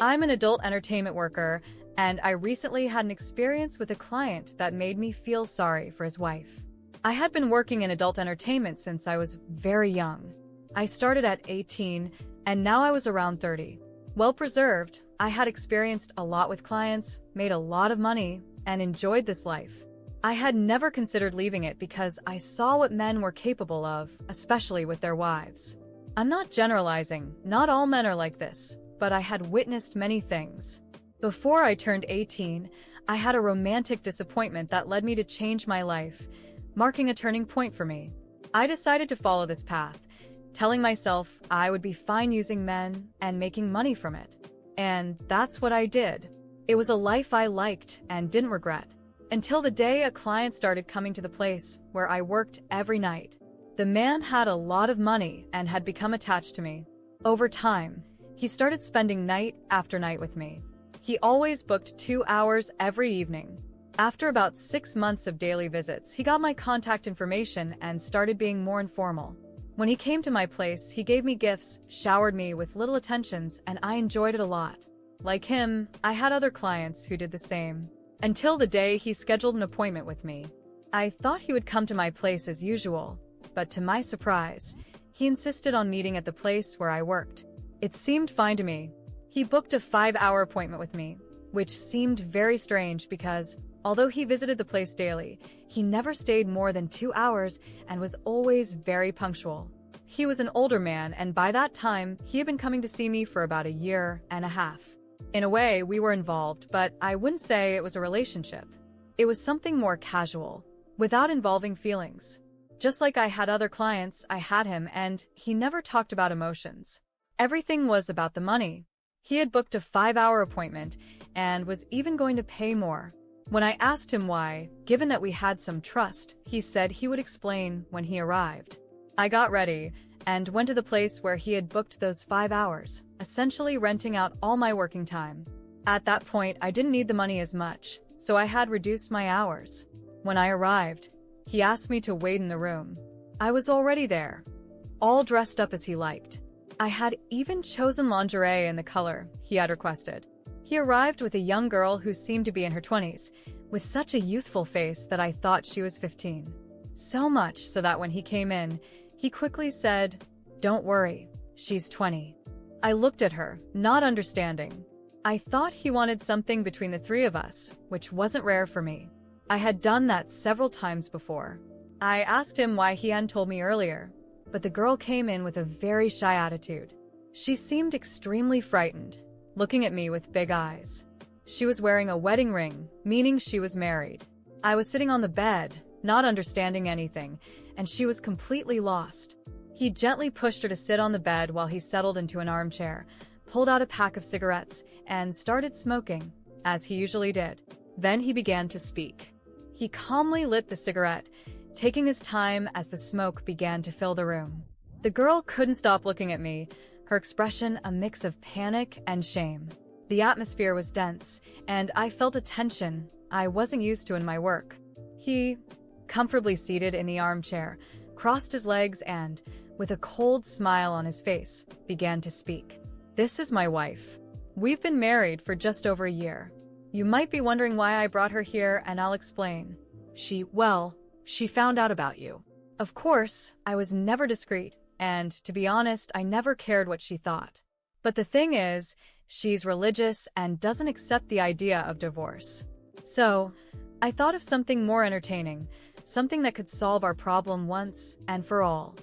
I'm an adult entertainment worker, and I recently had an experience with a client that made me feel sorry for his wife. I had been working in adult entertainment since I was very young. I started at 18, and now I was around 30. Well preserved, I had experienced a lot with clients, made a lot of money, and enjoyed this life. I had never considered leaving it because I saw what men were capable of, especially with their wives. I'm not generalizing, not all men are like this, but I had witnessed many things. Before I turned 18, I had a romantic disappointment that led me to change my life, marking a turning point for me. I decided to follow this path, telling myself I would be fine using men and making money from it. And that's what I did. It was a life I liked and didn't regret. Until the day a client started coming to the place where I worked every night. The man had a lot of money and had become attached to me. Over time, he started spending night after night with me. He always booked 2 hours every evening. After about 6 months of daily visits, he got my contact information and started being more informal. When he came to my place, he gave me gifts, showered me with little attentions, and I enjoyed it a lot. Like him, I had other clients who did the same. Until the day he scheduled an appointment with me. I thought he would come to my place as usual, but to my surprise, he insisted on meeting at the place where I worked. It seemed fine to me. He booked a 5-hour appointment with me, which seemed very strange because, although he visited the place daily, he never stayed more than 2 hours and was always very punctual. He was an older man, and by that time, he had been coming to see me for about 1.5 years. In a way, we were involved, but I wouldn't say it was a relationship. It was something more casual, without involving feelings. Just like I had other clients, I had him, and he never talked about emotions. Everything was about the money. He had booked a 5-hour appointment and was even going to pay more. When I asked him why, given that we had some trust, he said he would explain when he arrived. I got ready and went to the place where he had booked those 5 hours, essentially renting out all my working time. At that point, I didn't need the money as much, so I had reduced my hours. When I arrived, he asked me to wait in the room. I was already there, all dressed up as he liked. I had even chosen lingerie in the color he had requested. He arrived with a young girl who seemed to be in her 20s, with such a youthful face that I thought she was 15. So much so that when he came in, he quickly said, "Don't worry, she's 20. I looked at her, not understanding. I thought he wanted something between the three of us, which wasn't rare for me. I had done that several times before. I asked him why he hadn't told me earlier, but the girl came in with a very shy attitude. She seemed extremely frightened, looking at me with big eyes. She was wearing a wedding ring, meaning she was married. I was sitting on the bed, not understanding anything, and she was completely lost. He gently pushed her to sit on the bed while he settled into an armchair, pulled out a pack of cigarettes, and started smoking, as he usually did. Then he began to speak. He calmly lit the cigarette, taking his time as the smoke began to fill the room. The girl couldn't stop looking at me, her expression a mix of panic and shame. The atmosphere was dense, and I felt a tension I wasn't used to in my work. He, comfortably seated in the armchair, crossed his legs and, with a cold smile on his face, began to speak. "This is my wife. We've been married for just over 1 year. You might be wondering why I brought her here, and I'll explain. She found out about you. Of course, I was never discreet, and to be honest, I never cared what she thought. But the thing is, she's religious and doesn't accept the idea of divorce. So, I thought of something more entertaining, something that could solve our problem once and for all."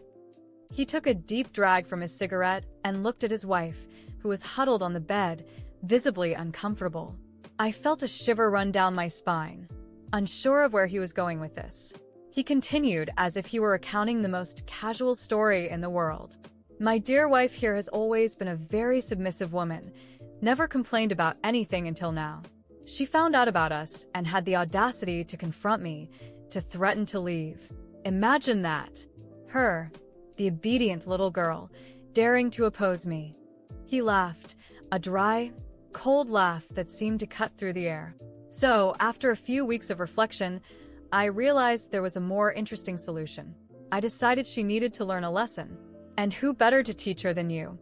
He took a deep drag from his cigarette and looked at his wife, who was huddled on the bed, visibly uncomfortable. I felt a shiver run down my spine, unsure of where he was going with this. He continued as if he were recounting the most casual story in the world. "My dear wife here has always been a very submissive woman, never complained about anything until now. She found out about us and had the audacity to confront me, to threaten to leave. Imagine that. Her, the obedient little girl, daring to oppose me." He laughed, a dry, cold laugh that seemed to cut through the air. So, after a few weeks of reflection, I realized there was a more interesting solution. I decided she needed to learn a lesson. And who better to teach her than you?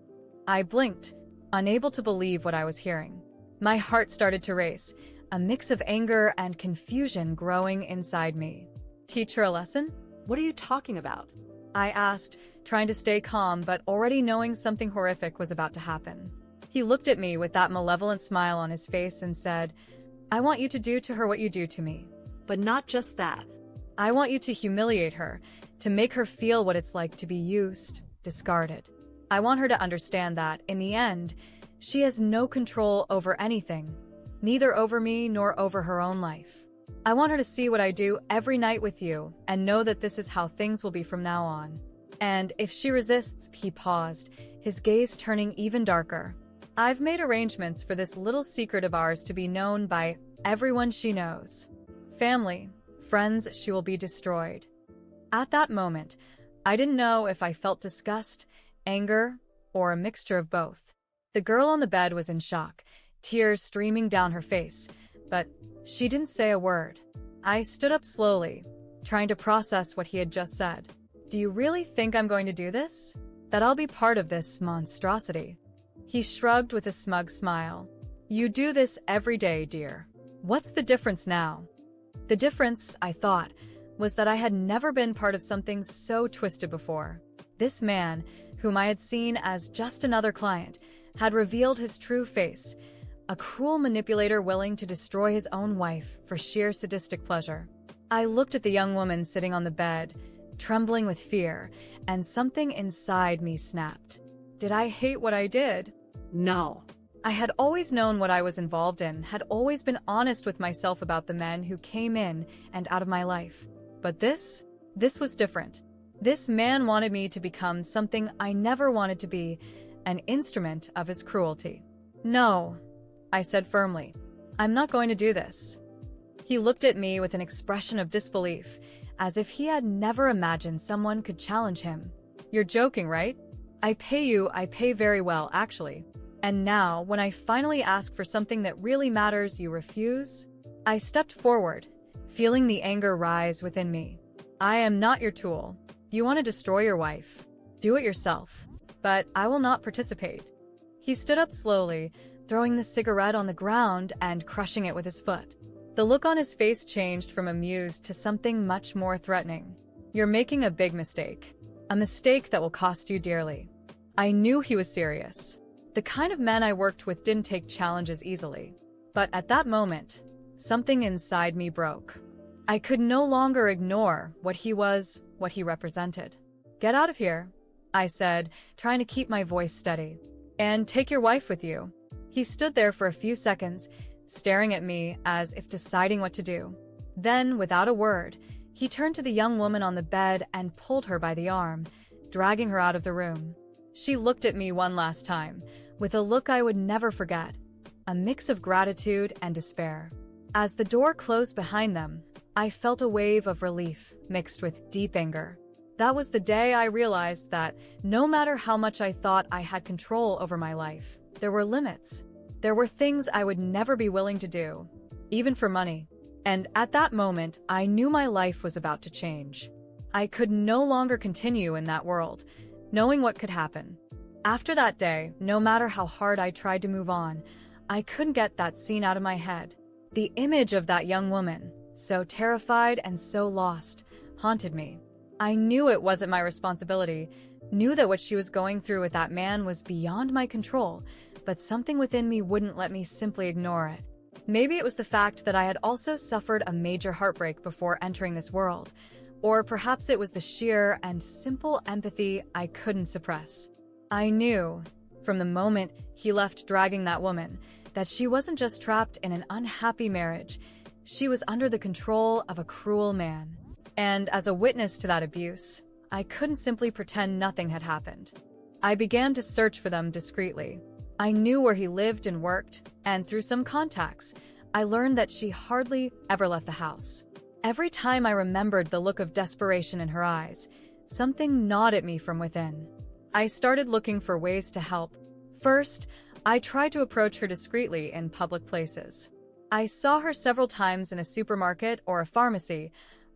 I blinked, unable to believe what I was hearing. My heart started to race, a mix of anger and confusion growing inside me. Teach her a lesson? What are you talking about? I asked, trying to stay calm but already knowing something horrific was about to happen. He looked at me with that malevolent smile on his face and said, I want you to do to her what you do to me. But not just that. I want you to humiliate her, to make her feel what it's like to be used, discarded. I want her to understand that, in the end, she has no control over anything, neither over me nor over her own life. I want her to see what I do every night with you and know that this is how things will be from now on. And if she resists, he paused, his gaze turning even darker. I've made arrangements for this little secret of ours to be known by everyone she knows. Family, friends, she will be destroyed. At that moment, I didn't know if I felt disgust, anger, or a mixture of both. The girl on the bed was in shock, tears streaming down her face, but she didn't say a word. I stood up slowly, trying to process what he had just said. Do you really think I'm going to do this? That I'll be part of this monstrosity? He shrugged with a smug smile. You do this every day, dear. What's the difference now? The difference, I thought, was that I had never been part of something so twisted before. This man, whom I had seen as just another client, had revealed his true face, a cruel manipulator willing to destroy his own wife for sheer sadistic pleasure. I looked at the young woman sitting on the bed, trembling with fear, and something inside me snapped. Did I hate what I did? No. I had always known what I was involved in, had always been honest with myself about the men who came in and out of my life. But this was different. This man wanted me to become something I never wanted to be, an instrument of his cruelty. No, I said firmly. I'm not going to do this. He looked at me with an expression of disbelief, as if he had never imagined someone could challenge him. You're joking, right? I pay very well, actually. And now, when I finally ask for something that really matters, you refuse? I stepped forward, feeling the anger rise within me. I am not your tool. You want to destroy your wife? Do it yourself. But I will not participate. He stood up slowly, throwing the cigarette on the ground and crushing it with his foot. The look on his face changed from amused to something much more threatening. You're making a big mistake. A mistake that will cost you dearly. I knew he was serious. The kind of men I worked with didn't take challenges easily. But at that moment, something inside me broke. I could no longer ignore what he represented. Get out of here, I said, trying to keep my voice steady. And take your wife with you. He stood there for a few seconds, staring at me as if deciding what to do. Then, without a word, he turned to the young woman on the bed and pulled her by the arm, dragging her out of the room. She looked at me one last time, with a look I would never forget, a mix of gratitude and despair. As the door closed behind them, I felt a wave of relief mixed with deep anger. That was the day I realized that no matter how much I thought I had control over my life, there were limits. There were things I would never be willing to do, even for money. And at that moment, I knew my life was about to change. I could no longer continue in that world, knowing what could happen. After that day, no matter how hard I tried to move on, I couldn't get that scene out of my head. The image of that young woman, so terrified and so lost, haunted me. I knew it wasn't my responsibility, knew that what she was going through with that man was beyond my control, but something within me wouldn't let me simply ignore it. Maybe it was the fact that I had also suffered a major heartbreak before entering this world, or perhaps it was the sheer and simple empathy I couldn't suppress. I knew, from the moment he left dragging that woman, that she wasn't just trapped in an unhappy marriage, she was under the control of a cruel man. And as a witness to that abuse, I couldn't simply pretend nothing had happened. I began to search for them discreetly. I knew where he lived and worked, and through some contacts, I learned that she hardly ever left the house. Every time I remembered the look of desperation in her eyes, something gnawed at me from within. I started looking for ways to help. First, I tried to approach her discreetly in public places. I saw her several times in a supermarket or a pharmacy,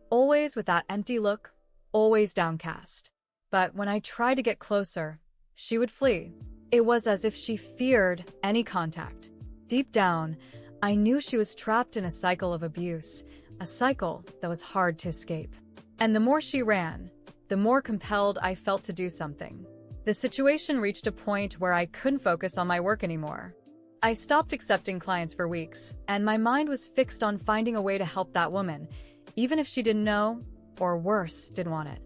always with that empty look, always downcast. But when I tried to get closer, she would flee. It was as if she feared any contact. Deep down, I knew she was trapped in a cycle of abuse, a cycle that was hard to escape. And the more she ran, the more compelled I felt to do something. The situation reached a point where I couldn't focus on my work anymore. I stopped accepting clients for weeks, and my mind was fixed on finding a way to help that woman, even if she didn't know, or worse, didn't want it.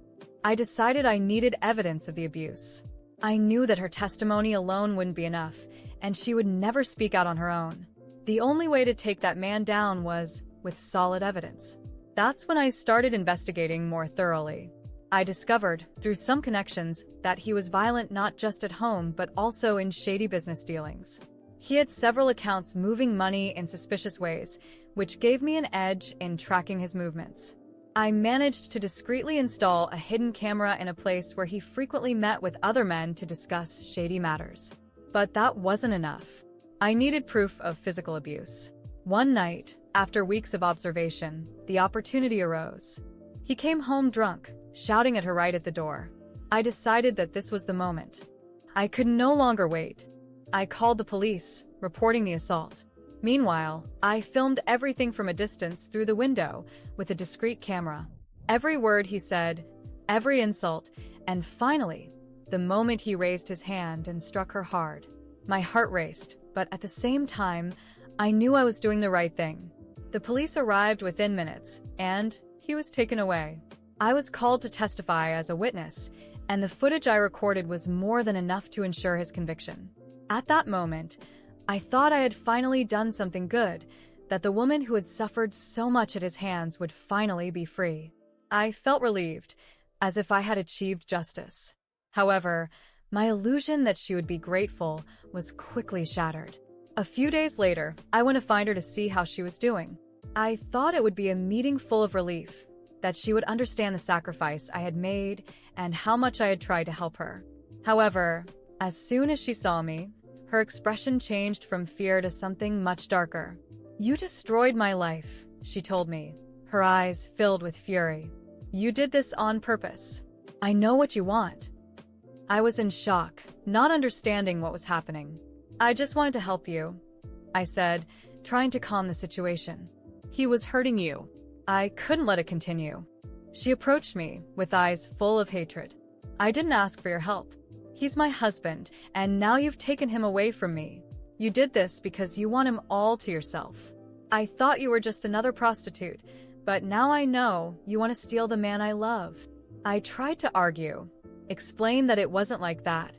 I decided I needed evidence of the abuse. I knew that her testimony alone wouldn't be enough, and she would never speak out on her own. The only way to take that man down was with solid evidence. That's when I started investigating more thoroughly. I discovered, through some connections, that he was violent not just at home but also in shady business dealings. He had several accounts moving money in suspicious ways, which gave me an edge in tracking his movements. I managed to discreetly install a hidden camera in a place where he frequently met with other men to discuss shady matters. But that wasn't enough. I needed proof of physical abuse. One night, after weeks of observation, the opportunity arose. He came home drunk, shouting at her right at the door. I decided that this was the moment. I could no longer wait. I called the police, reporting the assault. Meanwhile, I filmed everything from a distance through the window with a discreet camera. Every word he said, every insult, and finally, the moment he raised his hand and struck her hard. My heart raced, but at the same time, I knew I was doing the right thing. The police arrived within minutes, and he was taken away. I was called to testify as a witness, and the footage I recorded was more than enough to ensure his conviction. At that moment, I thought I had finally done something good, that the woman who had suffered so much at his hands would finally be free. I felt relieved, as if I had achieved justice. However, my illusion that she would be grateful was quickly shattered. A few days later, I went to find her to see how she was doing. I thought it would be a meeting full of relief, that she would understand the sacrifice I had made and how much I had tried to help her. However, as soon as she saw me, her expression changed from fear to something much darker. "You destroyed my life," she told me, her eyes filled with fury. "You did this on purpose. I know what you want." I was in shock, not understanding what was happening. "I just wanted to help you," I said, trying to calm the situation. He was hurting you. I couldn't let it continue. She approached me with eyes full of hatred. "I didn't ask for your help. He's my husband, and now you've taken him away from me. You did this because you want him all to yourself. I thought you were just another prostitute, but now I know you want to steal the man I love." I tried to argue, explain that it wasn't like that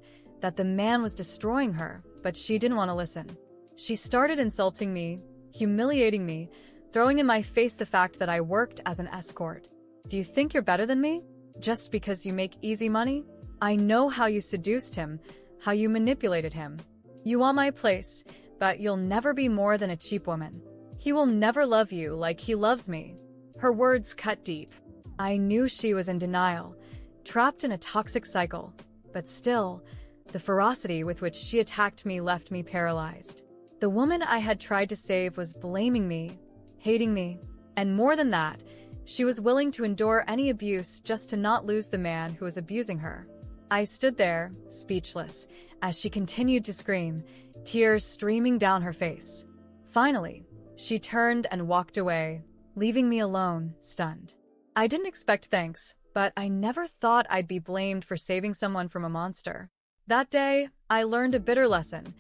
the man was destroying her, but she didn't want to listen. She started insulting me, humiliating me, throwing in my face the fact that I worked as an escort. "Do you think you're better than me? Just because you make easy money? I know how you seduced him, how you manipulated him. You want my place, but you'll never be more than a cheap woman. He will never love you like he loves me." Her words cut deep. I knew she was in denial, trapped in a toxic cycle, but still, the ferocity with which she attacked me left me paralyzed. The woman I had tried to save was blaming me, hating me, and more than that, she was willing to endure any abuse just to not lose the man who was abusing her. I stood there, speechless, as she continued to scream, tears streaming down her face. Finally, she turned and walked away, leaving me alone, stunned. I didn't expect thanks, but I never thought I'd be blamed for saving someone from a monster. That day, I learned a bitter lesson.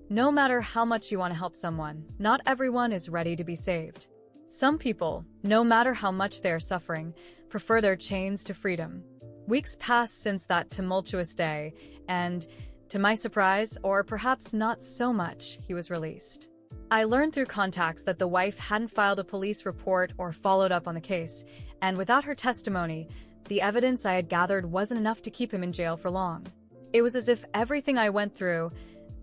No matter how much you want to help someone, not everyone is ready to be saved. Some people, no matter how much they are suffering, prefer their chains to freedom. Weeks passed since that tumultuous day, and, to my surprise, or perhaps not so much, he was released. I learned through contacts that the wife hadn't filed a police report or followed up on the case, and without her testimony, the evidence I had gathered wasn't enough to keep him in jail for long. It was as if everything I went through,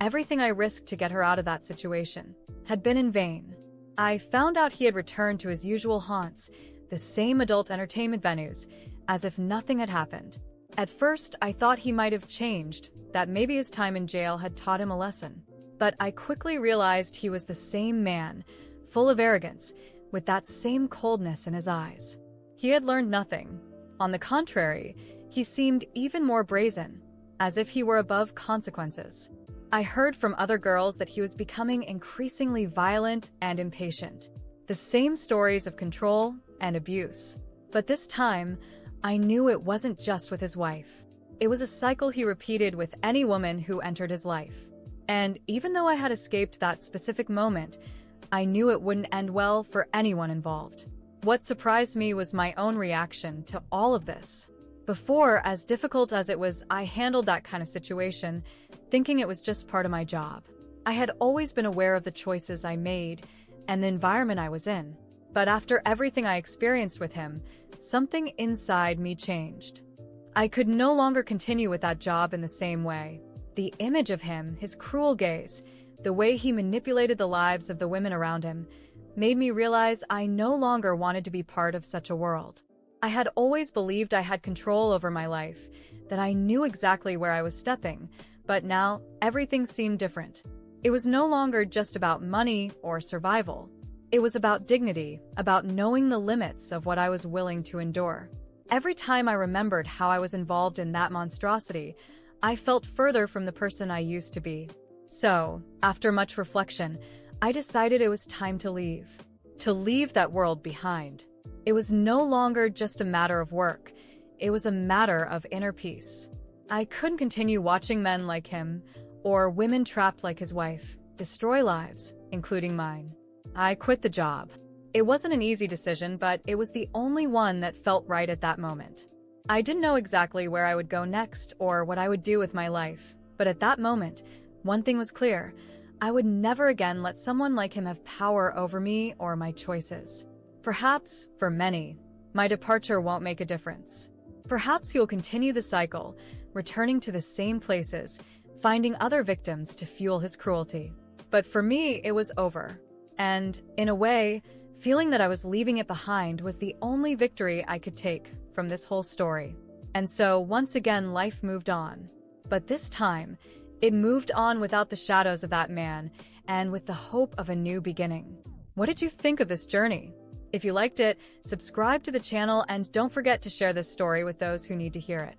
everything I risked to get her out of that situation, had been in vain. I found out he had returned to his usual haunts, the same adult entertainment venues, as if nothing had happened. At first, I thought he might have changed, that maybe his time in jail had taught him a lesson. But I quickly realized he was the same man, full of arrogance, with that same coldness in his eyes. He had learned nothing. On the contrary, he seemed even more brazen, as if he were above consequences. I heard from other girls that he was becoming increasingly violent and impatient. The same stories of control and abuse. But this time, I knew it wasn't just with his wife. It was a cycle he repeated with any woman who entered his life. And even though I had escaped that specific moment, I knew it wouldn't end well for anyone involved. What surprised me was my own reaction to all of this. Before, as difficult as it was, I handled that kind of situation, thinking it was just part of my job. I had always been aware of the choices I made and the environment I was in. But after everything I experienced with him, something inside me changed. I could no longer continue with that job in the same way. The image of him, his cruel gaze, the way he manipulated the lives of the women around him, made me realize I no longer wanted to be part of such a world. I had always believed I had control over my life, that I knew exactly where I was stepping, but now everything seemed different. It was no longer just about money or survival. It was about dignity, about knowing the limits of what I was willing to endure. Every time I remembered how I was involved in that monstrosity, I felt further from the person I used to be. So, after much reflection, I decided it was time to leave that world behind. It was no longer just a matter of work. It was a matter of inner peace. I couldn't continue watching men like him, or women trapped like his wife, destroy lives, including mine. I quit the job. It wasn't an easy decision, but it was the only one that felt right at that moment. I didn't know exactly where I would go next or what I would do with my life, but at that moment, one thing was clear. I would never again let someone like him have power over me or my choices. Perhaps, for many, my departure won't make a difference. Perhaps he'll continue the cycle, returning to the same places, finding other victims to fuel his cruelty. But for me, it was over. And, in a way, feeling that I was leaving it behind was the only victory I could take from this whole story. And so, once again, life moved on. But this time, it moved on without the shadows of that man, and with the hope of a new beginning. What did you think of this journey? If you liked it, subscribe to the channel and don't forget to share this story with those who need to hear it.